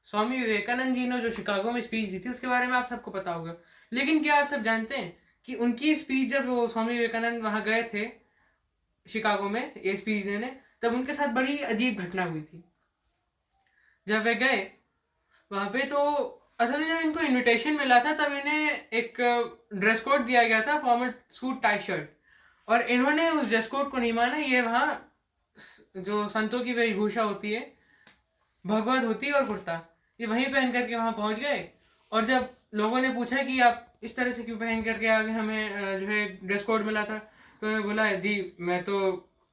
स्वामी विवेकानंद जी ने जो शिकागो में स्पीच दी थी उसके बारे में आप सबको पता होगा। लेकिन क्या आप सब जानते हैं कि उनकी स्पीच, जब वो स्वामी विवेकानंद वहां गए थे शिकागो में ये स्पीच देने, तब उनके साथ बड़ी अजीब घटना हुई थी। जब वे गए वहां पे, तो असल में जब इनको इनविटेशन मिला था तब इन्हें एक ड्रेस कोड दिया गया था, फॉर्मल सूट टाई शर्ट, और इन्होंने उस ड्रेस कोड को नहीं माना। ये वहाँ जो संतों की वेशभूषा होती है, भगवत धोती और कुर्ता, ये वहीं पहन करके वहां पहुंच गए। और जब लोगों ने पूछा कि आप इस तरह से क्यों पहन करके आ गए, हमें जो है ड्रेस कोड मिला था, तो उन्होंने बोला जी मैं तो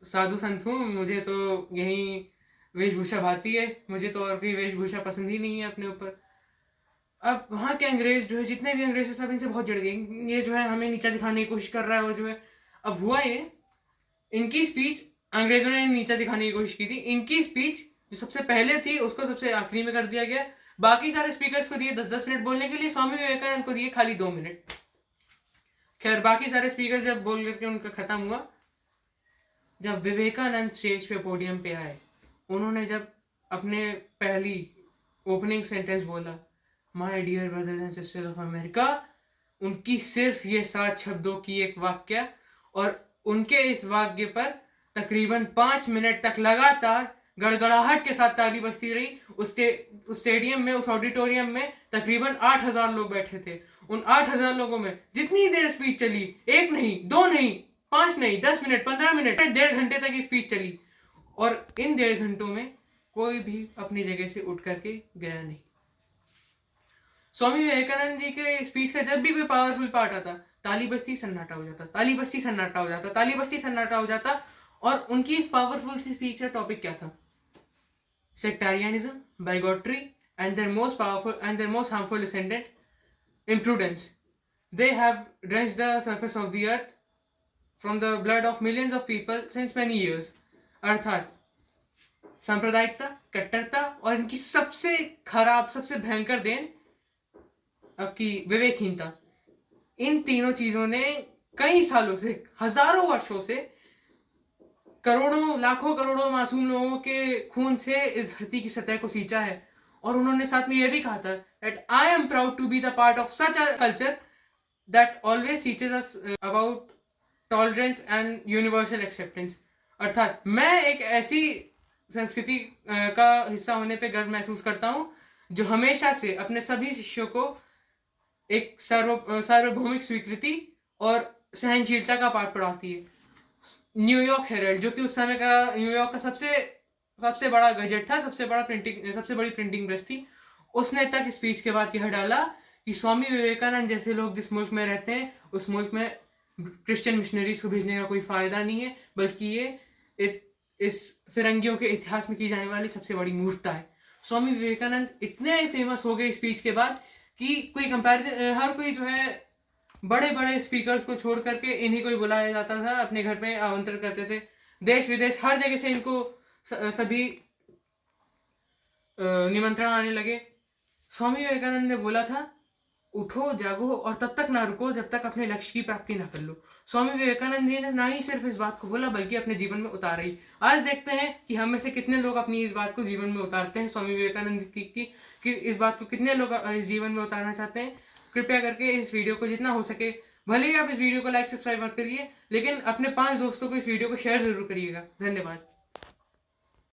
साधु संत हूँ, मुझे तो यही वेशभूषा भाती है, मुझे तो और कोई वेशभूषा पसंद ही नहीं है अपने ऊपर। अब वहाँ के अंग्रेज जो है, जितने भी अंग्रेज थे सब इनसे बहुत जड़ गए, ये जो है हमें नीचा दिखाने की कोशिश कर रहा है। और जो है अब हुआ ये, इनकी स्पीच अंग्रेजों ने नीचा दिखाने की कोशिश की थी। इनकी स्पीच जो सबसे पहले थी उसको सबसे आखिरी में कर दिया गया। बाकी सारे स्पीकर्स को दिए 10-10 मिनट बोलने के लिए, स्वामी विवेकानंद को दिए खाली 2 मिनट। खैर बाकी सारे स्पीकर्स जब बोल करके उनका खत्म हुआ, जब विवेकानंद स्टेज पे पोडियम पे आए, उन्होंने जब अपने पहली ओपनिंग सेंटेंस बोला, my dear brothers and sisters of America, उनकी सिर्फ ये 7 शब्दों की एक वाक्य, और उनके इस वाक्य पर तकरीबन 5 मिनट तक लगातार गड़गड़ाहट के साथ ताली बजती रही। उस स्टेडियम में, उस ऑडिटोरियम में तकरीबन 8,000 लोग बैठे थे। उन 8,000 लोगों में जितनी देर स्पीच चली, 1 नहीं, 2 नहीं, 5 नहीं, 10 मिनट, 15 मिनट, 1.5 घंटे तक ये स्पीच चली, और इन 1.5 घंटों में कोई भी अपनी जगह से उठ करके गया नहीं। स्वामी विवेकानंद जी के स्पीच का जब भी कोई पावरफुल पार्ट आता, ताली बजती सन्नाटा हो जाता, ताली बजती सन्नाटा हो जाता, ताली बजती सन्नाटा हो जाता। और उनकी इस पावरफुल सी स्पीच का टॉपिक क्या था? Sectarianism, bigotry, and their most powerful and their most harmful descendant, imprudence. They have drenched the surface of the earth from the blood of millions of people since many years. अर्थात सांप्रदायिकता, कट्टरता, और इनकी सबसे खराब, सबसे भयंकर देन आपकी विवेकहीनता, इन तीनों चीजों ने कई सालों से, हजारों वर्षों से, करोड़ों, लाखों, करोड़ों मासूम लोगों के खून से इस धरती की सतह को सींचा है। और उन्होंने साथ में यह भी कहा था that I am proud to be the part of such a culture that always teaches us about tolerance and universal acceptance। अर्थात मैं एक ऐसी संस्कृति का हिस्सा होने पे गर्व महसूस करता हूँ जो हमेशा से अपने सभी शिष्यों को एक सार्वभौमिक स्वीकृति और सहनशीलता का पाठ पढ़ाती है। न्यूयॉर्क हेरल्ड, जो कि उस समय का न्यूयॉर्क का सबसे बड़ा गजट था, सबसे बड़ी प्रिंटिंग प्रेस थी, उसने तक स्पीच के बाद यह डाला कि स्वामी विवेकानंद जैसे लोग जिस मुल्क में रहते हैं, उस मुल्क में क्रिश्चियन मिशनरीज को भेजने का कोई फायदा नहीं है, बल्कि ये इस फिरंगियों के इतिहास में की जाने वाली सबसे बड़ी मूर्खता है। स्वामी विवेकानंद इतने फेमस हो गए स्पीच के बाद कि कोई कंपैरिजन, हर कोई जो है बड़े बड़े स्पीकर्स को छोड़ करके इन्हीं को ही बुलाया जाता था, अपने घर पे आमंत्रण करते थे। देश विदेश हर जगह से इनको सभी निमंत्रण आने लगे। स्वामी विवेकानंद ने बोला था, उठो, जागो और तब तक ना रुको जब तक अपने लक्ष्य की प्राप्ति ना कर लो। स्वामी विवेकानंद जी ने ना ही सिर्फ इस बात को बोला बल्कि अपने जीवन में उतारा ही। आज देखते हैं कि हम में से कितने लोग अपनी इस बात को जीवन में उतारते हैं। स्वामी विवेकानंद की इस बात को कितने लोग इस जीवन में उतारना चाहते हैं। कृपया करके इस वीडियो को जितना हो सके, भले ही आप इस वीडियो को लाइक सब्सक्राइब मत करिए, लेकिन अपने 5 दोस्तों को इस वीडियो को शेयर जरूर करिएगा। धन्यवाद।